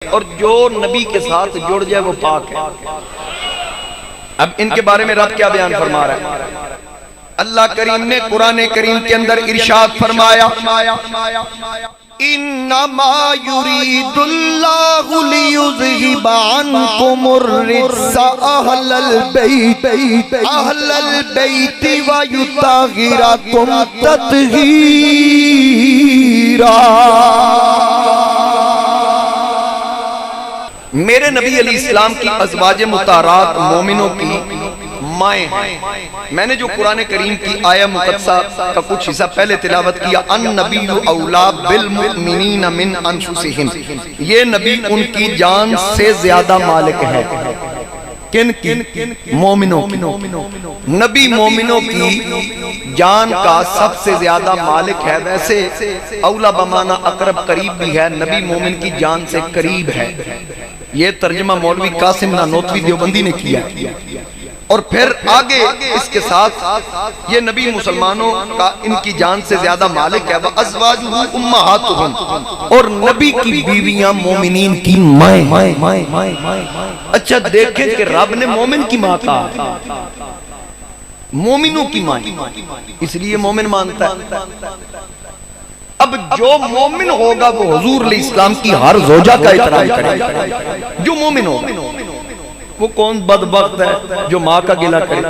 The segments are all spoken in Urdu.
اور جو نبی کے ساتھ جڑ جائے وہ پاک ہے۔ اب ان کے بارے میں رب کیا بیان فرما رہا ہے؟ اللہ کریم نے قرآن کریم کے اندر ارشاد فرمایا انما یرید اللہ لیذہب عنکم الرجس اہل البیت ویطہرکم تطہیرا۔ میرے نبی علیہ السلام کی ازواج مطہرات مومنوں کی مائیں ہیں۔ میں نے جو قرآن کریم کی آیہ مقدسہ کا کچھ حصہ پہلے تلاوت کیا النبی اولا بالمؤمنین من انفسہم، یہ نبی ان کی جان سے زیادہ مالک ہے۔ کن مومنوں کی؟ نبی مومنوں کی جان کا سب سے زیادہ مالک ہے۔ ویسے اولا بمانا اقرب قریب بھی ہے، نبی مومن کی جان سے قریب ہے۔ یہ ترجمہ مولوی قاسم نانوتوی دیوبندی نے کیا، اور پھر آگے اس کے ساتھ یہ نبی مسلمانوں کا ان کی جان سے زیادہ مالک ہے۔ وَأَزْوَاجُهُ أُمَّهَاتُهُمْ، اور نبی کی بیویاں مومنین کی مائیں۔ اچھا دیکھیں کہ رب نے مومن کی ماں کہا، مومنوں کی مائیں، اس لیے مومن مانتا ہے۔ اب جو مومن ہوگا وہ حضور علیہ السلام کی ہر زوجہ کا احترام کرے گا۔ جو مومن ہوگا، وہ کون بدبخت ہے جو ماں کا گلہ کرے؟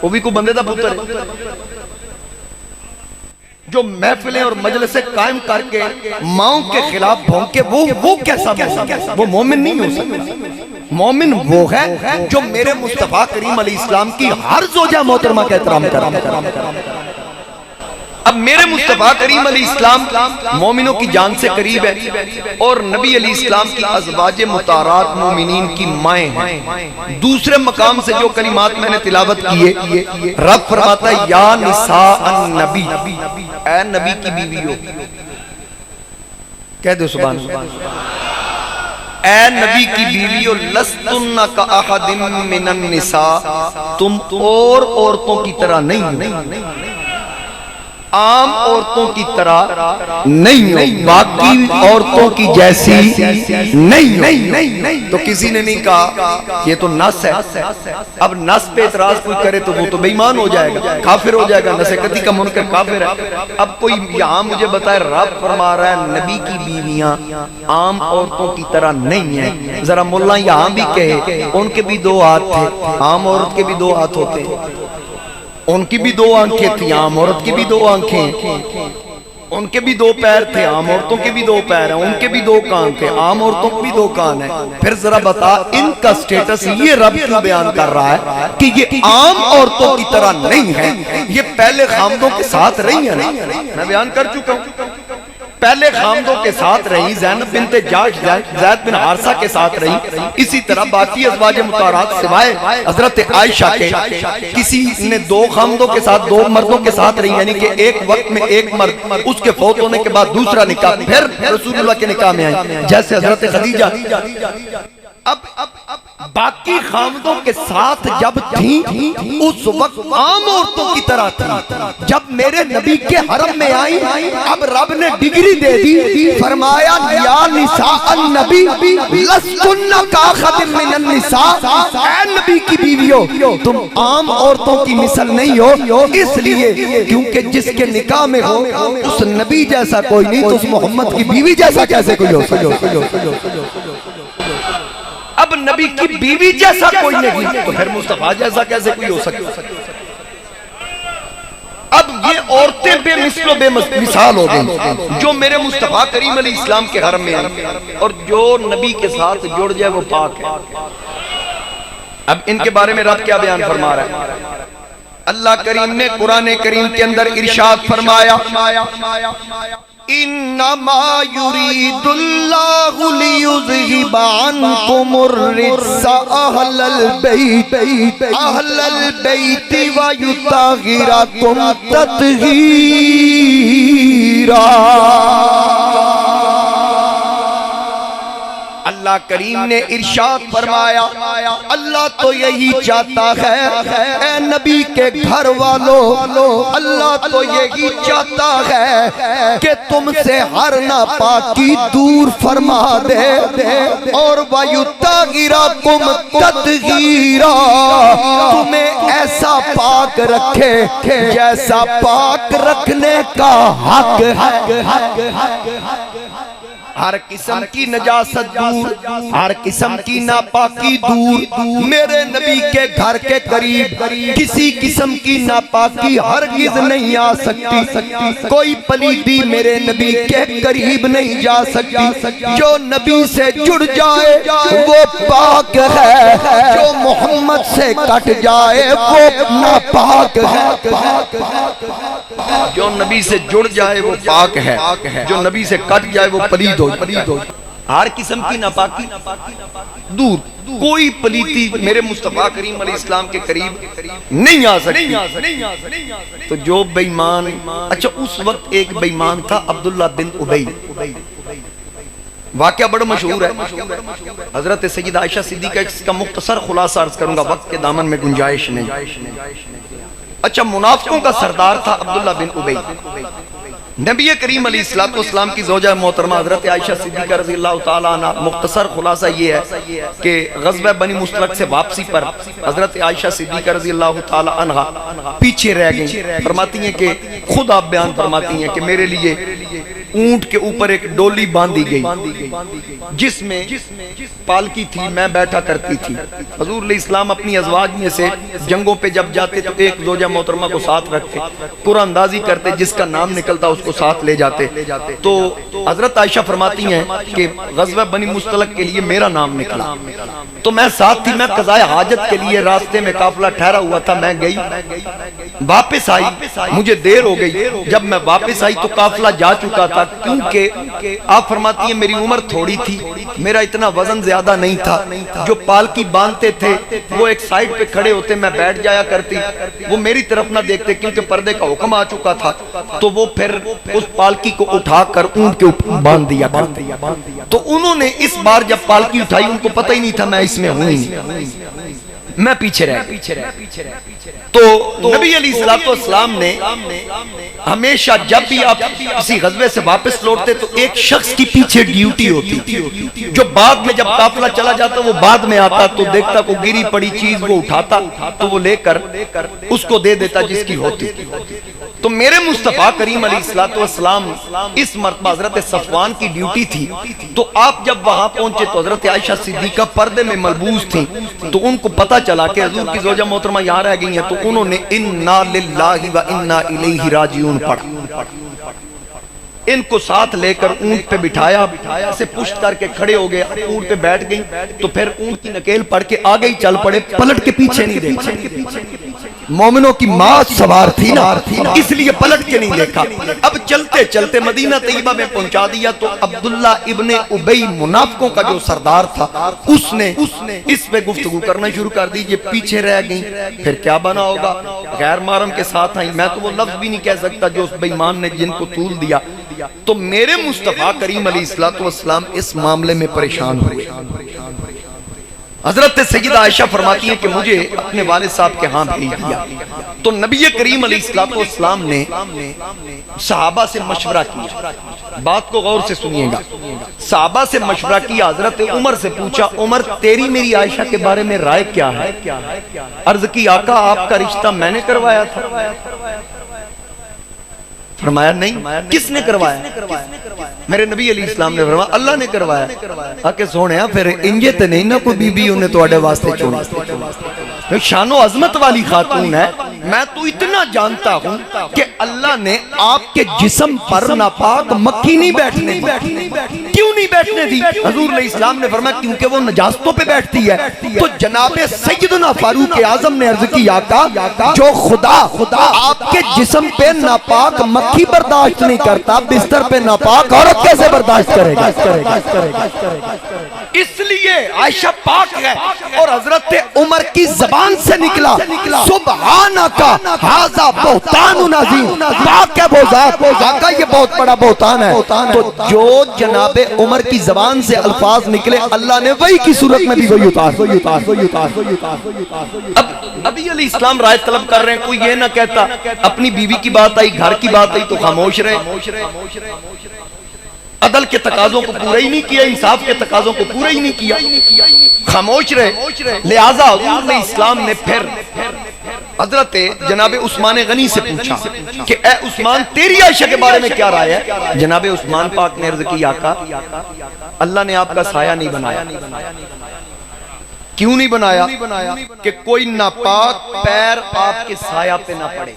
وہ بھی کوئی بندے دا پتر ہے جو محفلیں اور مجلسیں قائم کر کے ماؤں کے خلاف بھونکے، وہ کیسا مومن؟ وہ مومن نہیں ہو سکتا۔ مومن وہ ہے جو میرے مصطفیٰ کریم علیہ السلام کی ہر زوجہ محترمہ کا احترام کرے۔ اب میرے مصطفیٰ کریم علیہ السلام مومنوں کی جان سے قریب ہے، اور نبی علیہ السلام کی ازواج مطہرات مومنین کی مائیں ہیں۔ دوسرے مقام سے جو کلمات میں نے تلاوت کیے، رب فرماتا ہے یا نساء النبی، اے نبی کی بیویوں، کہہ دو سبحان اللہ، اے نبی کی بیویوں لستن کاحد من النساء، تم اور عورتوں کی طرح نہیں ہو، عام عورتوں کی طرح نہیں ہو، باقی عورتوں کی جیسی نہیں ہو۔ تو کسی نے نہیں کہا یہ تو نس ہے، اب نس پہ اعتراض کوئی کرے تو وہ تو بے ایمان ہو جائے گا، کافر ہو جائے گا، نس قطعی کا منکر کافر ہے۔ اب کوئی یہاں مجھے بتائے رب فرما رہا ہے نبی کی بیویاں عام عورتوں کی طرح نہیں ہیں، ذرا مولا یہاں بھی کہے ان کے بھی دو ہاتھ تھے، عام عورت کے بھی دو ہاتھ ہوتے، ان کی بھی دو آنکھیں تھیں، عام عورت کی بھی دو آنکھیں، ان کے بھی دو پیر تھے، عام عورتوں کے بھی دو پیر ہیں، ان کے بھی دو کان تھے، عام عورتوں کے بھی دو کان ہیں۔ پھر ذرا بتا ان کا سٹیٹس یہ رب کیوں بیان کر رہا ہے کہ یہ عام عورتوں کی طرح نہیں ہے، یہ پہلے خامدوں کے ساتھ رہی ہیں۔ میں بیان کر چکا ہوں، پہلے خامدوں کے ساتھ رہی، زینب بنت جاش زید بن حارثہ کے ساتھ رہی، اسی طرح باقی ازواج مطہرات سوائے حضرت عائشہ کے کسی نے دو خامدوں کے ساتھ، دو مردوں کے ساتھ رہی، یعنی کہ ایک وقت میں ایک مرد، اس کے فوت ہونے کے بعد دوسرا نکاح، پھر رسول اللہ کے نکاح میں آئی، جیسے حضرت خدیجہ۔ اب باقی خامدوں کے ساتھ جب تھیں اس وقت عام عورتوں کی طرح تھی، جب میرے نبی کے حرم میں آئی اب رب نے ڈگری دے دی، فرمایا یا نساء النبی لستن کاحد من النساء، اے نبی کی بیویوں تم عام عورتوں کی مثل نہیں ہو، اس لیے کیونکہ جس کے نکاح میں ہو اس نبی جیسا کوئی نہیں، تو اس محمد کی بیوی جیسا کیسے کوئی ہو سکتا؟ اب نبی کی بیوی جیسا کوئی نہیں تو پھر مصطفیٰ جیسا کیسے کوئی ہو سکتا؟ اب یہ عورتیں بے مثل و بے مثال ہو گئی جو میرے مصطفیٰ کریم علیہ السلام کے حرم میں آئی، اور جو نبی کے ساتھ جڑ جائے وہ پاک ہے۔ اب ان کے بارے میں رب کیا بیان فرما رہا ہے؟ اللہ کریم نے قرآن کریم کے اندر ارشاد فرمایا انما یرید اللہ لیذہب عنکم الرجس اہل البیت ویطہرکم تطہیرا۔ اللہ کریم نے ارشاد فرمایا اللہ تو یہی چاہتا ہے اے نبی کے گھر والوں، اللہ تو یہی چاہتا ہے کہ تم سے ہر ناپاکی دور فرما دے اور وَيُطَهِّرَكُمْ تَطْهِيرًا، تمہیں ایسا پاک رکھے جیسا پاک رکھنے کا حق ہے۔ ہر قسم کی نجاست دور، ہر قسم کی ناپاکی دور، میرے نبی کے گھر کے قریب کسی قسم کی ناپاکی ہرگز نہیں آ سکتی، کوئی پلیدی میرے نبی کے قریب نہیں جا سکتی۔ جو نبی سے جڑ جائے وہ پاک ہے، جو محمد سے کٹ جائے وہ ناپاک ہے۔ جو نبی سے جڑ جائے وہ پاک ہے، جو نبی سے کٹ جائے وہ پلید ہو۔ ہر قسم کی ناپاکی دور، کوئی پلیتی میرے مصطفیٰ کریم علیہ السلام کے قریب نہیں آ سکتی۔ تو جو بے ایمان، اچھا اس وقت ایک بے ایمان تھا عبداللہ بن ابی، واقعہ بڑا مشہور ہے۔ حضرت سیدہ عائشہ صدیقہ اس کا مختصر خلاصہ عرض کروں گا، وقت کے دامن میں گنجائش نہیں۔ اچھا منافقوں کا سردار تھا عبداللہ بن ابی۔ نبی کریم علیہ السلام کی زوجہ محترمہ حضرت عائشہ صدیقہ رضی اللہ تعالیٰ عنہ، مختصر خلاصہ یہ ہے کہ غزوہ بنی مستلق سے واپسی پر حضرت عائشہ صدیقہ رضی اللہ تعالیٰ عنہ پیچھے رہ گئیں۔ فرماتی ہیں کہ خود آپ بیان فرماتی ہیں کہ میرے لیے اونٹ کے اوپر ایک ڈولی باندھی گئی جس میں پالکی تھی، میں بیٹھا کرتی تھی۔ حضور علیہ السلام اپنی ازواج میں سے جنگوں پہ جب جاتے تو ایک زوجہ محترمہ کو ساتھ رکھتے، قرآن اندازی کرتے، جس کا نام نکلتا اس کو ساتھ لے جاتے۔ تو حضرت عائشہ فرماتی ہیں کہ غزوہ بنی مستلق کے لیے میرا نام نکلا تو میں ساتھ تھی، میں قضاء حاجت کے لیے راستے میں قافلہ ٹھہرا ہوا تھا، میں گئی واپس آئی، مجھے دیر ہو گئی۔ جب میں واپس آئی تو قافلہ جا چکا تھا، کیونکہ آپ فرماتی ہیں میری عمر تھوڑی تھی، میرا اتنا وزن زیادہ نہیں تھا، جو پالکی باندھتے تھے وہ ایک سائیڈ پہ کھڑے ہوتے، میں بیٹھ جایا کرتی، وہ میری طرف نہ دیکھتے کیونکہ پردے کا حکم آ چکا تھا، تو وہ پھر اس پالکی کو اٹھا کر اونٹ کے اوپر باندھ دیا کرتے۔ تو انہوں نے اس بار جب پالکی اٹھائی ان کو پتہ ہی نہیں تھا میں اس میں ہوں ہی، میں پیچھے رہ تو نبی علیہ السلام نے ہمیشہ جب بھی آپ کسی غزوے سے واپس لوٹتے تو ایک شخص کی پیچھے ڈیوٹی ہوتی، جو بعد میں جب قافلہ چلا جاتا وہ بعد میں آتا تو دیکھتا کو گری پڑی چیز وہ اٹھاتا تو وہ لے کر اس کو دے دیتا جس کی ہوتی۔ تو میرے مصطفیٰ کریم علیہ السلام اس مرتبہ حضرت صفوان کی ڈیوٹی تھی، تو آپ جب وہاں پہنچے تو حضرت عائشہ صدیقہ پردے میں ملبوس تھیں، تو ان کو پتہ چلا کہ حضور کی زوجہ محترمہ یہاں رہ گئی ہیں، تو انہوں نے اِنَّا لِلَّهِ وَإِنَّا إِلَيْهِ راجعون پڑھا۔ ان کو ساتھ لے کر اونٹ پہ بٹھایا، سے پشت کر کے کھڑے ہو گئے، اونٹ پہ بیٹھ گئی تو پھر اونٹ کی نکیل پڑھ کے آگے ہی چل پڑے، پلٹ کے پیچھے نہیں دیکھا۔ مومنوں کی ماں سوار تھی نا، اس لیے پلٹ کے نہیں دیکھا۔ اب چلتے چلتے مدینہ طیبہ میں پہنچا دیا تو عبداللہ ابن ابی منافقوں کا جو سردار تھا اس نے اس پہ گفتگو کرنا شروع کر دی، یہ پیچھے رہ گئی پھر کیا بنا ہوگا، غیر محرم کے ساتھ آئی، میں تو وہ لفظ بھی نہیں کہہ سکتا جو اس بے ایمان نے جن کو طول دیا۔ تو میرے مصطفیٰ کریم علیہ السلام اس معاملے میں پریشان ہوئے۔ حضرت سیدہ عائشہ فرماتی ہیں کہ مجھے اپنے والد صاحب کے ہاں بھیج دیا، تو نبی کریم علیہ السلام نے صحابہ سے مشورہ کیا، بات کو غور سے سنیے گا، صحابہ سے مشورہ کیا، حضرت عمر سے پوچھا عمر تیری میری عائشہ کے بارے میں رائے کیا ہے؟ عرض کی آقا آپ کا رشتہ میں نے کروایا تھا؟ فرمایا نہیں، کس نے کروایا؟ میرے نبی علیہ السلام نے فرمایا اللہ نے کروایا۔ آکے سونے پھر انجے تے نہیں نا کوئی بی بی انہیں تو اڈے واسطے چھوڑا، شان و عظمت والی خاتون ہے۔ میں تو اتنا جانتا ہوں کہ اللہ نے آپ کے جسم پر ناپاک مکھی نہیں بیٹھنے دی۔ کیوں نہیں بیٹھنے دی؟ حضور علیہ السلام نے فرمایا کیونکہ وہ نجاستوں پہ بیٹھتی ہے۔ تو جناب سیدنا فاروق اعظم نے عرض کی آقا جو خدا آپ کے جسم پہ ناپاک مکھی برداشت نہیں کرتا، بستر پہ ناپاک عورت کیسے برداشت کرے گا؟ اس لیے عائشہ پاک ہے اور حضرت عمر کی زبان سے نکلا سبحانک ھذا بہتان عظیم، پاک ہے وہ ذات، آقا یہ بہت بڑا بہتان ہے۔ تو جو جناب عمر کی زبان سے الفاظ نکلے اللہ نے وہی کی صورت میں بھی وہی اتار۔ اب نبی علیہ السلام رائے طلب کر رہے ہیں، کوئی یہ نہ کہتا اپنی بیوی کی بات آئی، گھر کی بات آئی تو خاموش رہے، عدل کے تقاضوں کو پورا ہی نہیں کیا، انصاف کے تقاضوں کو پورا ہی نہیں کیا، خاموش رہے۔ لہٰذا حضور نے اسلام نے پھر حضرت جناب عثمان غنی سے پوچھا کہ اے عثمان تیری عائشہ کے بارے میں کیا رائے ہے؟ جناب عثمان پاک نے عرض کی آقا اللہ نے آپ کا سایہ نہیں بنایا۔ کیوں نہیں بنایا؟ کہ کوئی ناپاک پیر آپ کے سایہ پہ نہ پڑے،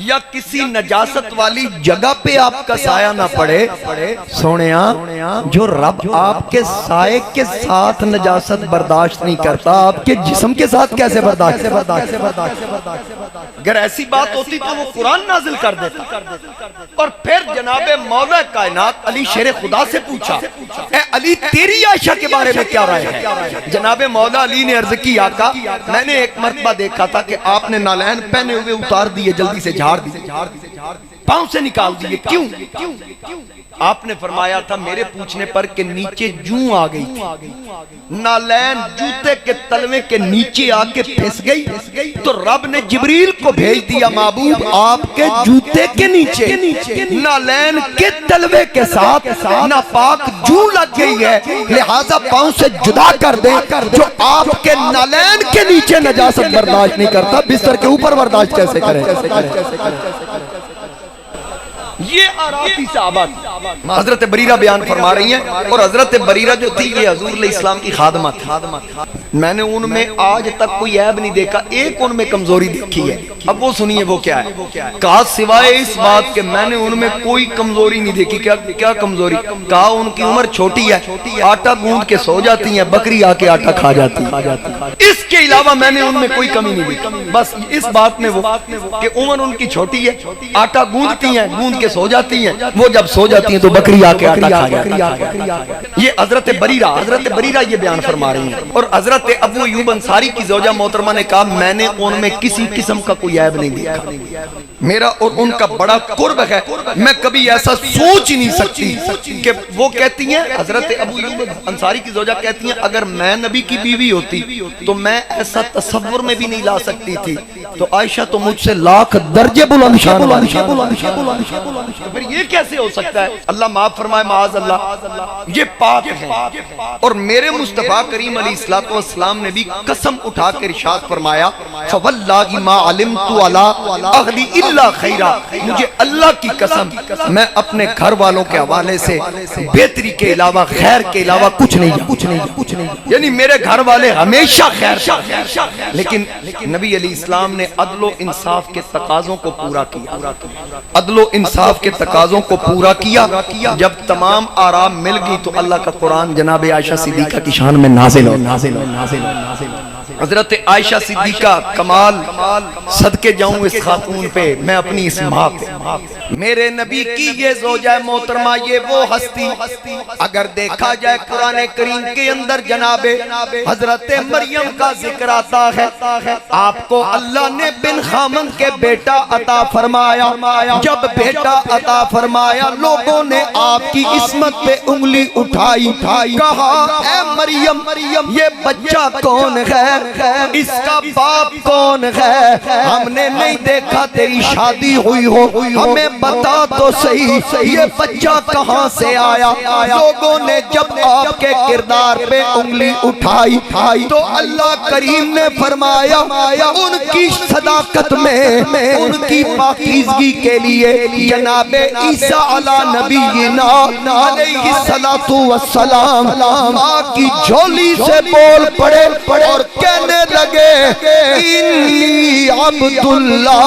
یا کسی نجاست والی جگہ پہ آپ کا سایہ نہ پڑے۔ سونیا جو رب آپ کے سائے کے ساتھ نجاست برداشت نہیں کرتا، آپ کے جسم کے ساتھ کیسے برداشت؟ اگر ایسی بات ہوتی تو وہ قرآن نازل کر دیتا۔ اور پھر جناب مولا کائنات علی شیر خدا سے پوچھا اے علی تیری عائشہ کے بارے میں کیا رائے ہے؟ جناب مولا علی نے عرض کی آقا میں نے ایک مرتبہ دیکھا تھا کہ آپ نے نالین پہنے ہوئے اتار دیے، جلدی سے جھاڑ دیے، پاؤں سے نکال دیے، کیوں؟ آپ نے فرمایا تھا میرے پوچھنے پر کہ نیچے جوں آ گئی تھی، نالین جوتے کے تلوے کے نیچے آ کے پھس گئی، تو رب نے جبریل کو بھیج دیا محبوب آپ کے جوتے کے نیچے نالین کے تلوے کے ساتھ ناپاک جوں لگ گئی ہے، لہٰذا پاؤں سے جدا کر دیں۔ جو آپ کے نالین کے نیچے نجاست برداشت نہیں کرتا بستر کے اوپر برداشت کیسے کرے؟ یہ آراتی صحابہ حضرت بریرہ بیان فرما رہی ہیں، اور حضرت بریرہ جو تھی یہ حضور علیہ السلام کی خادمہ تھی۔ میں نے ان میں آج تک کوئی عیب نہیں دیکھا، ایک ان میں کمزوری دیکھی ہے، اب وہ سنیے وہ کیا ہے۔ کہا سوائے اس بات کہ میں نے ان میں کوئی کمزوری نہیں دیکھی۔ کیا کمزوری؟ کہا ان کی عمر چھوٹی ہے، آٹا گوندھ کے سو جاتی ہیں، بکری آ کے آٹا کھا جاتی ہے، اس کے علاوہ میں نے ان میں کوئی کمی نہیں دیکھی۔ بس اس بات میں وہ کہ عمر ان کی چھوٹی ہے، آٹا گوندھتی ہیں، گوندھ کے سو جاتی ہیں، وہ جب سو جاتی ہیں تو بکری آ کے آٹا کھا جاتی ہے۔ یہ حضرت بریرہ یہ بیان فرما رہی ہیں۔ اور حضرت ابو ایوب انصاری کی زوجہ محترمہ نے کہا میں نے ان میں کسی قسم کا کوئی عیب نہیں دیکھا، میرا اور ان کا بڑا قرب ہے، میں کبھی ایسا سوچ ہی نہیں سکتی کہ وہ کہتی ہیں، حضرت ابو ایوب انصاری کی زوجہ کہتی ہیں اگر میں نبی کی بیوی ہوتی تو میں ایسا تصور میں بھی نہیں لا سکتی تھی، تو عائشہ تو مجھ سے لاکھ درجے بلند شان والی، تو پھر یہ کیسے ہو سکتا ہے؟ اللہ معاف فرمائے، معاذ اللہ، یہ پاک ہے۔ اور میرے مصطفیٰ کریم علیہ السلام نے بھی قسم اٹھا کے ارشاد فرمایا فواللہ ما علمت علی اہلی الا خیرا، مجھے اللہ کی قسم میں اپنے گھر والوں کے حوالے سے بہتری کے علاوہ خیر کے علاوہ کچھ نہیں، یعنی میرے گھر والے ہمیشہ خیر۔ لیکن نبی علیہ السلام نے عدل و انصاف کے تقاضوں کو پورا کیا، عدل و انصاف کے تقاضوں کو پورا کیا۔ جب تمام آرام مل گئی تو اللہ کا قرآن جناب عائشہ صدیقہ کی شان میں نازل ہو۔ حضرت عائشہ صدیقہ کمال، صدقے جاؤں اس خاتون پہ، میں اپنی اس ماں پہ، میرے نبی کی یہ زوجہ محترمہ، یہ وہ ہستی اگر دیکھا جائے قرآن کریم کے اندر جناب حضرت مریم کا ذکر آتا ہے، آپ کو اللہ نے بن خامن کے بیٹا عطا فرمایا، جب بیٹا عطا فرمایا لوگوں نے آپ کی عصمت پہ انگلی اٹھائی، کہا اے مریم یہ بچہ کون ہے، اس کا باپ کون ہے، ہم نے نہیں دیکھا تیری شادی ہوئی ہو، ہمیں بتا تو صحیح یہ بچہ کہاں سے آیا۔ لوگوں نے جب آپ کے کردار پہ انگلی اٹھائی تو اللہ کریم نے فرمایا ان کی صداقت میں، ان کی پاکیزگی کے لیے جناب عیسیٰ علی نبینا علیہ السلام ماں کی جھولی سے بول پڑے اور کہنے لگے انی عبداللہ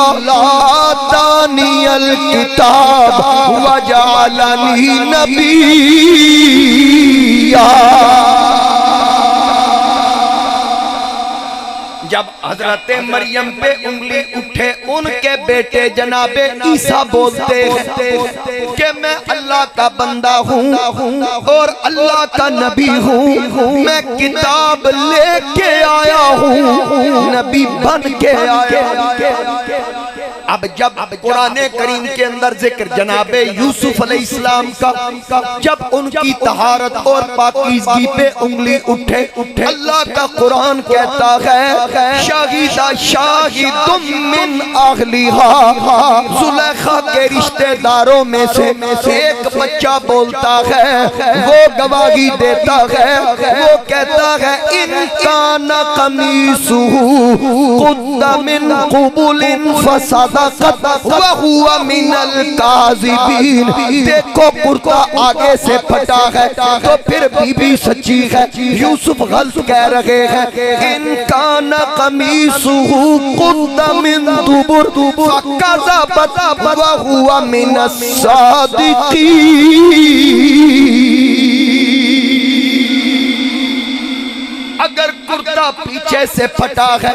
آتانی الکتاب وجعلنی نبیّا۔ جب حضرت مریم پہ انگلی اٹھے ان کے بیٹے جناب عیسیٰ بولتے ہیں کہ کہ میں اللہ کا بندہ ہوں اور اللہ کا نبی ہوں، میں کتاب لے کے آیا ہوں، نبی بن کے آیا ہوں۔ اب جب قرآن کریم کے اندر ذکر جناب یوسف علیہ السلام کا، جب ان کی طہارت اور پاکیزگی پہ انگلی اٹھے، اللہ کا قرآن کہتا ہے شاہدہ شاہد من اہلہا، زلیخا کے رشتہ داروں میں سے ایک بچہ بولتا ہے، وہ گواہی دیتا ہے، وہ کہتا ہے ان کان قمیصہ قد من قبل فصدقت وہو من الکاذبین۔ دیکھو کرتا آگے سے پھٹا ہے تو پھر بی بی سچی ہے۔ یوسف غلط کہہ رہے ہیں ان کان قمیصہ قد من دبر فکذبت وہو من الصادقین۔ اگر کرتا پیچھے سے پھٹا ہے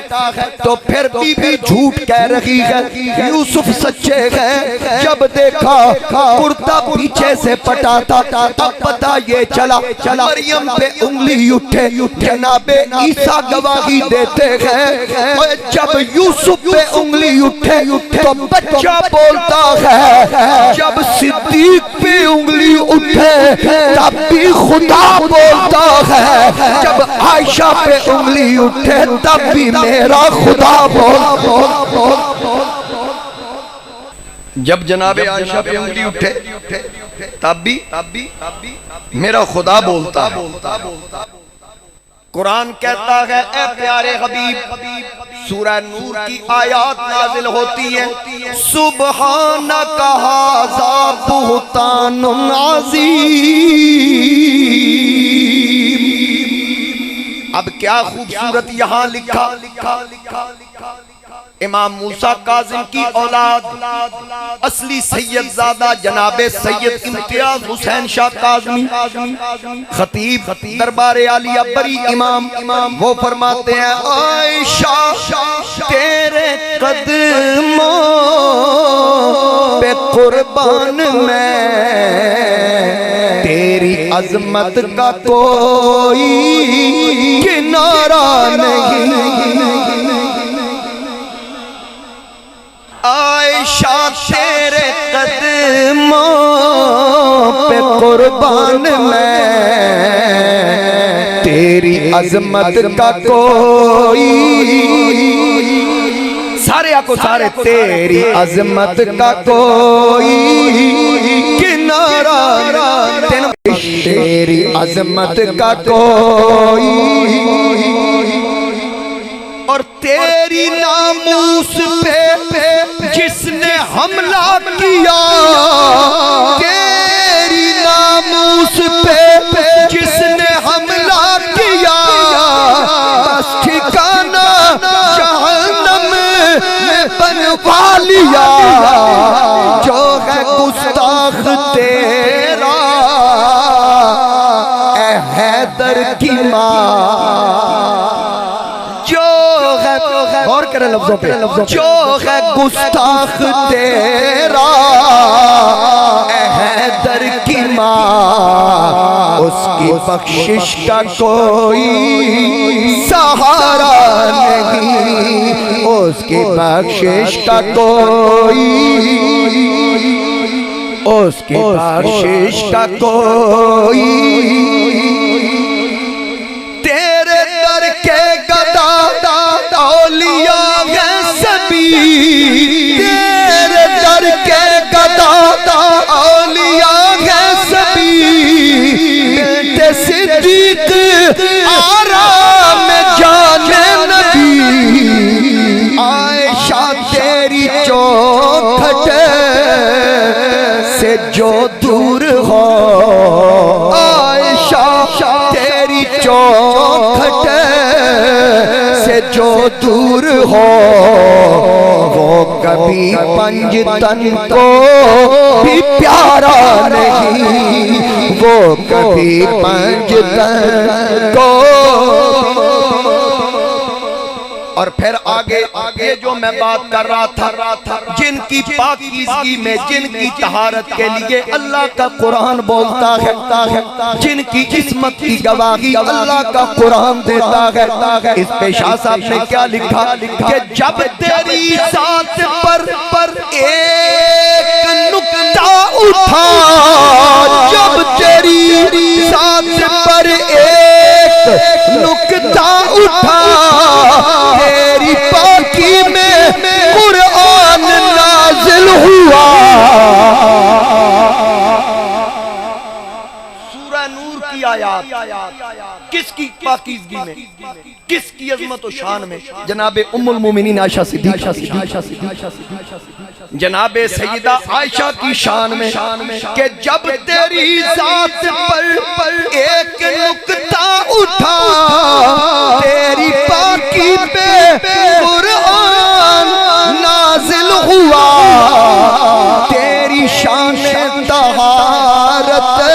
تو پھر بی بی جھوٹ کہہ رہی ہے، یوسف سچے ہیں۔ جب دیکھا کرتا پیچھے سے پھٹا تھا، اب پتہ یہ چلا مریم پہ انگلی اٹھے، جناب عیسیٰ گواہی دیتے ہیں، اور جب یوسف پہ انگلی اٹھے تو بچہ بولتا ہے، جب صدیق پہ انگلی اٹھے تب بھی خدا بولتا ہے، جب عائشہ پہ انگلی اٹھے تب بھی میرا خدا بول۔ جب جناب عائشہ پہ انگلی اٹھے تب بھی میرا خدا بولتا ہے۔ قرآن کہتا ہے اے پیارے حبیب، سورہ نور کی آیات نازل ہوتی ہیں، سبحانک ھذا بہتان عظیم۔ اب کیا خوبصورت یہاں لکھا، امام موسیٰ کاظم کی اولاد اصلی سید زادہ جناب سید امتیاز حسین شاہ کاظمی، خطیب دربار عالیہ بری امام، وہ فرماتے ہیں عائشہ تیرے قدموں پہ قربان میں، تیری عظمت کا کوئی کنارہ نہیں۔ عائشہ تیرے قدموں پہ قربان میں، تیری عظمت کا کوئی، سارے آکو سارے، تیری عظمت کا کوئی کنارہ، تیری عظمت کا کوئی، اور تیری ناموس پہ جس نے حملہ کیا، تیری ناموس پہ جس نے حملہ کیا، بس ٹھکانہ جہنم میں بنوا لیا۔ جو ہے گستاخ تیرا اے حیدر کی ماں، غور کریں لفظوں پہ، جو ہے گستاخ تیرا اے حیدر کی ماں، اس کی بخشش کا کوئی سہارا نہیں، اس کی بخشش کا کوئی، اس کی بخشش کا کوئی، تیرے در کے گدا اولیاء ہیں سبھی، تیرے در کے گدا اولیاء ہیں سبھی، بیٹے صدیق آرام جان نبی، عائشہ تیری چوکھٹ سے جو دور ہو، عائشہ تیری چوکھٹ سے جو دور ہو، وہ کبھی پنجتن کو بھی پیارا نہیں، وہ کبھی پنجتن کو اور پھر آگے یہ جو میں بات کر رہا تھا جن کی پاکیزگی میں جن کی طہارت کے لیے اللہ کا قرآن بولتا ہے جن کی عصمت کی گواہی اللہ کا قرآن دیتا ہے اس پہ شاہ صاحب نے کیا لکھا کہ جب تیری ذات پر ایک نکتہ اٹھا جب تیری ذات پر ایک نکتہ اٹھا تیری پاکی میں قرآن نازل ہوا سورہ نور کی آیات کس کی پاکیزگی میں کس کی عظمت و شان میں جناب ام المومنین عائشہ صدیقہ جناب سیدہ عائشہ کی شان میں کہ جب تیری ذات پر ایک نکتہ اٹھا تیری پاکی پہ قرآن نازل ہوا تیری شان طہارت پہ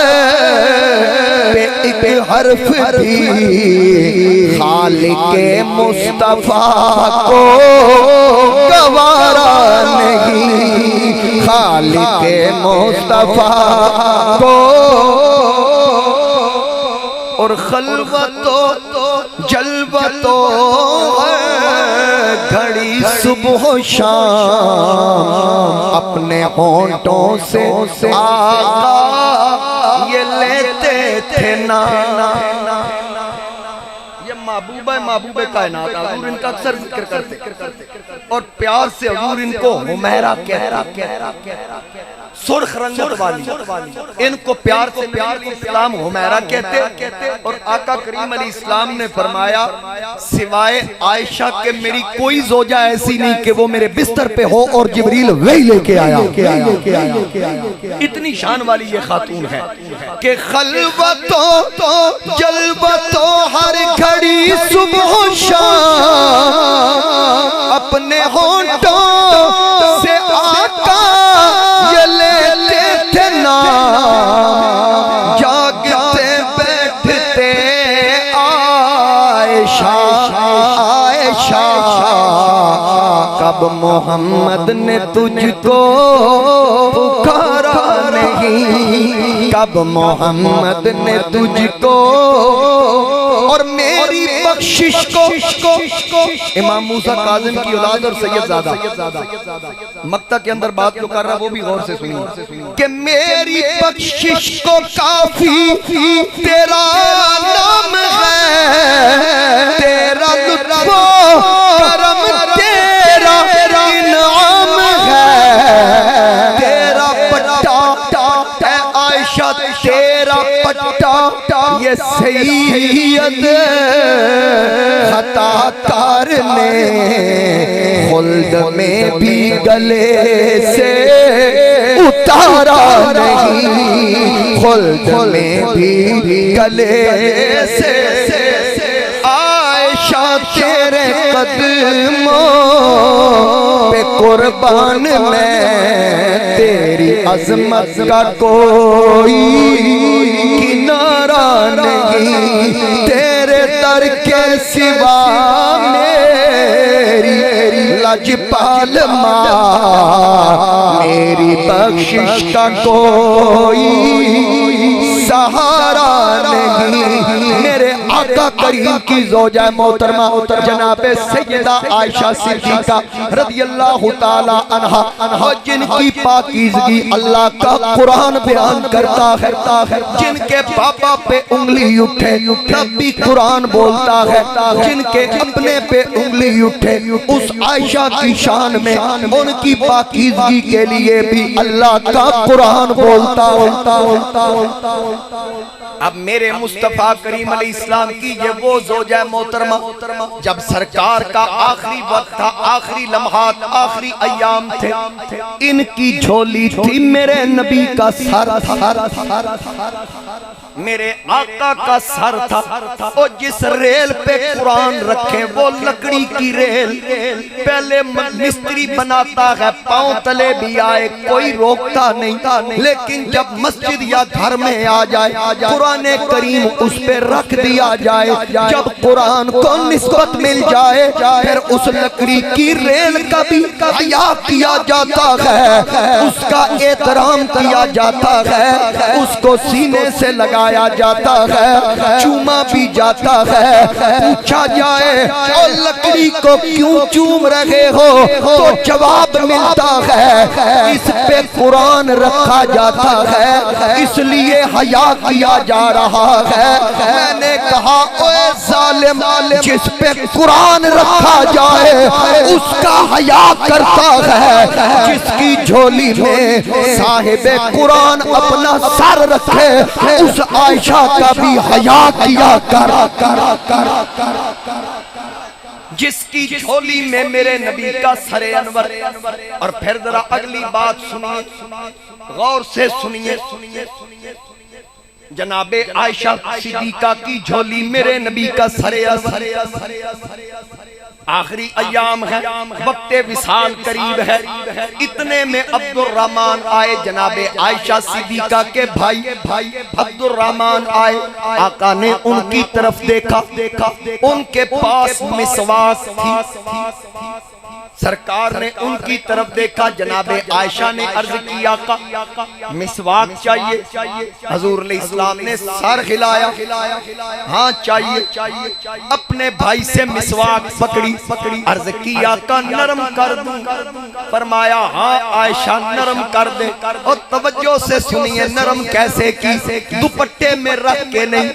ایک حرف بھی خالق مصطفیٰ کو گوارا نہیں خالق مصطفیٰ کو اور خلوت و جلوت و گھڑی صبح و شام اپنے ہونٹوں سے آقا یہ لیتے تھے نا یہ محبوب کائنات حضور ان کا اکثر ذکر کرتے اور پیار سے حضور ان کو حمیرہ کہتے سرخ رنگت والی ان کو پیار سے اسلام حمیرہ کہتے اور آقا کریم علیہ السلام نے فرمایا سوائے عائشہ کے میری کوئی زوجہ ایسی نہیں کہ وہ میرے بستر پہ ہو اور جبریل وہی لے کے آیا اتنی شان والی یہ خاتون ہے کہ خلوتوں جلوتوں ہر گھڑی صبح و شام اپنے ہونٹوں سے آقا یہ لیتے تھے نام جاگتے بیٹھتے عائشہ کب محمد نے تجھ کو پکارا نہیں کب محمد نے تجھ کو اور میری بخشش کو امام موسیٰ کاظم کی اولاد اور سید زادہ مکتہ کے اندر بات جو کر رہا وہ بھی غور سے سنیے کہ میری بخشش کو کافی تیرا نام ہے تیرا لطف و کرم تیرا انعام ہے تیرا پٹا اے عائشہ تیرا پٹا یہ سید خطا کار نے خلد میں بھی گلے سے اتارا نہیں خلد میں بھی گلے سے عائشہ تیرے قدموں پہ قربان میں تیری عظمت کا کوئی کنارہ نہیں تیرے در کے سوا میری لجپال ماں میری بخشش کا کوئی سہارا نہیں میرے آقا کریم کی زوجہ محترمہ جناب سیدہ عائشہ صدیقہ رضی اللہ تعالی عنہا جن کی پاکیزگی اللہ کا قرآن بیان کرتا ہے جن کے بابا پہ انگلی اٹھے تب بھی قرآن بولتا ہے جن کے اپنے پہ انگلی اٹھے اس عائشہ کی شان میں ان کی پاکیزگی کے لیے بھی اللہ کا قرآن بولتا اب میرے مصطفیٰ کریم علیہ السلام کی یہ وہ زوجہ محترمہ جب سرکار کا آخری وقت تھا آخری لمحات آخری ایام تھے ان کی جھولی تھی میرے نبی کا سر میرے آقا کا سر تھا، اور جس ریل پہ قرآن رکھے وہ لکڑی کی ریل، پہلے مستری بناتا ہے پاؤں تلے بھی آئے کوئی روکتا نہیں، لیکن جب مسجد یا گھر میں آ جائے قرآن کریم اس پہ رکھ دیا جائے، جب قرآن کو نسبت مل جائے پھر اس لکڑی کی ریل کا بھی حیا کیا جاتا ہے، اس کا احترام کیا جاتا ہے، اس کو سینے سے لگایا جاتا ہے، چوما بھی جاتا ہے۔ پوچھا جائے اور لکڑی کو کیوں چوم رہے ہو تو جواب ملتا ہے اس پہ قرآن رکھا جاتا ہے اس لیے حیا کیا جا رہا ہے۔ میں نے کہا اے ظالم، جس پہ قرآن رکھا جائے اس کا حیا کرتا ہے، جس کی جھولی میں صاحب قرآن اپنا سر رکھے اس عائشہ کا بھی حیا کیا کر، جس کی جھولی میں میرے نبی کا سر انور۔ اور پھر ذرا اگلی بات سنیے، غور سے سنیے، جناب عائشہ صدیقہ کی جھولی میرے نبی کا سر انور۔ آخری ایام ہے، وقت وصال قریب ہے، اتنے میں عبد الرحمن آئے، جناب عائشہ صدیقہ کے بھائی عبد الرحمن آئے۔ آقا نے ان کی طرف دیکھا، ان کے پاس مسواک تھی، سرکار نے ان کی طرف دیکھا، جناب عائشہ نے عرض کی آقا مسواک چاہیے؟ حضور علیہ السلام نے سر ہلایا، ہاں چاہیے۔ اپنے بھائی سے مسواک پکڑی، عرض کی آقا نرم کر دوں؟ فرمایا ہاں عائشہ نرم کر دے۔ اور توجہ سے سنیے نرم کیسے کی، دوپٹے میں رکھ کے نہیں،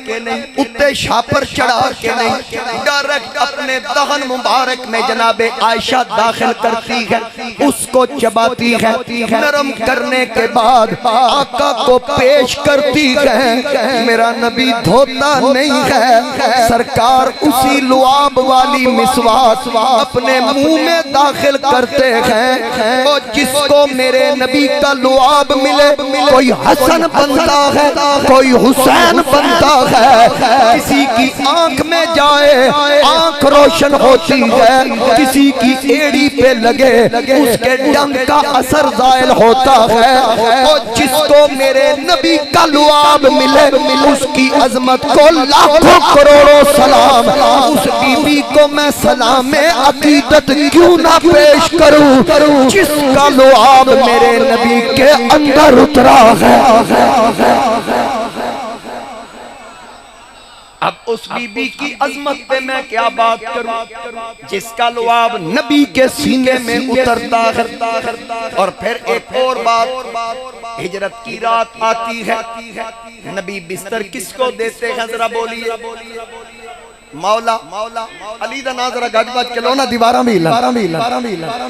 اتے شاپر چڑھا کے نہیں، ڈائریکٹ اپنے دہن مبارک میں جناب عائشہ داخل کرتی ہے، اس کو چباتی ہے، نرم کرنے کے بعد آقا کو پیش کرتی ہے۔ میرا نبی دھوتا نہیں ہے، سرکار اسی لعاب والی مسواک اپنے منہ میں داخل کرتے ہیں، اور جس کو میرے نبی کا لعاب ملے، کوئی حسن بنتا ہے، کوئی حسین بنتا ہے، کسی کی آنکھ میں جائے آنکھ روشن ہوتی ہے، کسی کی ایڑی پہ لگے اس کے ڈنگ کا اثر زائل ہوتا ہے، اور جس کو میرے نبی کا لعاب ملے اس کی عظمت کو لاکھوں کروڑوں سلام، اس بی بی کو میں سلام عقیدت کیوں نہ پیش کروں جس کا لعاب میرے نبی کے اندر اترا ہے۔ اب اس بی بی کی عظمت پہ میں کیا بات کروں جس کا لعاب نبی کے سینے میں اترتا ہے۔ اور پھر ایک اور بات، ہجرت کی رات آتی ہے، نبی بستر کس کو دیتے ہیں ذرا بولیے؟ مولا علی دا ناظرہ گج بج کے لونا دیوارہ میلا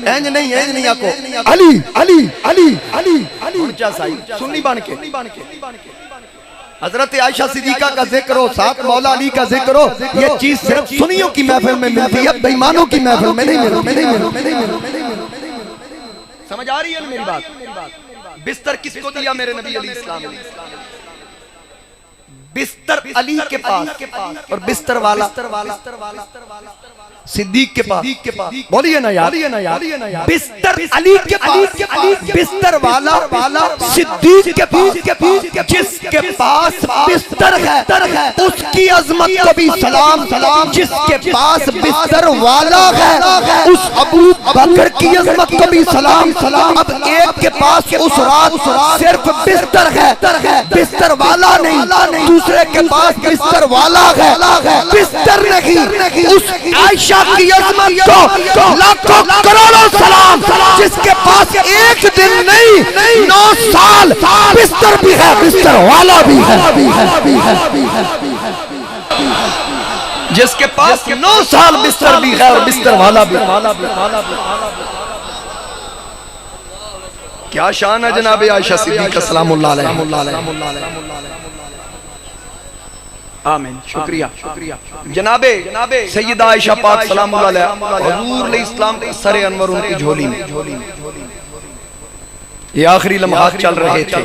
اینج نہیں آکو علی علی علی علی انچا سائی سنی بان کے حضرت عائشہ صدیقہ کا ذکر ہو، ساتھ مولا علی کا ذکر ہو، یہ چیز صرف سنیوں کی محفل میں ملتی ہے، بیمانوں کی محفل میں نہیں ملتی۔ سمجھ آ رہی ہے میری بات؟ بستر کس کو دیا میرے نبی علیہ السلام نے؟ بستر علی کے پاس، اور بستر والا صدیق کے پاس، بولیے نا یار، بستر علی کے پاس، بستر والا صدیق کے پاس، جس کے پاس بستر ہے اس کی عظمت کو بھی سلام، جس کے پاس بستر والا ہے اس ابو بکر کی عظمت کو بھی سلام۔ اب ایک کے پاس اس رات صرف بستر ہے، بستر والا نہیں، دوسرے کے پاس بستر والا ہے، بستر نہیں، اس عائشہ کی عظمت کو لاکھوں کروڑوں سلام، جس کے پاس ایک دن نہیں 9 سال بستر بھی ہے، بستر والا بھی ہے، جس کے پاس 9 سال بستر بھی ہے اور بستر والا بھی۔ کیا شان ہے جناب عائشہ صدیقہ سلام اللہ علیہ۔ آمین، شکریہ۔ جناب سیدہ عائشہ پاک سلام اللہ علیہ، حضور علیہ السلام کا سر انور ان کی جھولی میں، یہ آخری لمحات چل رہے تھے۔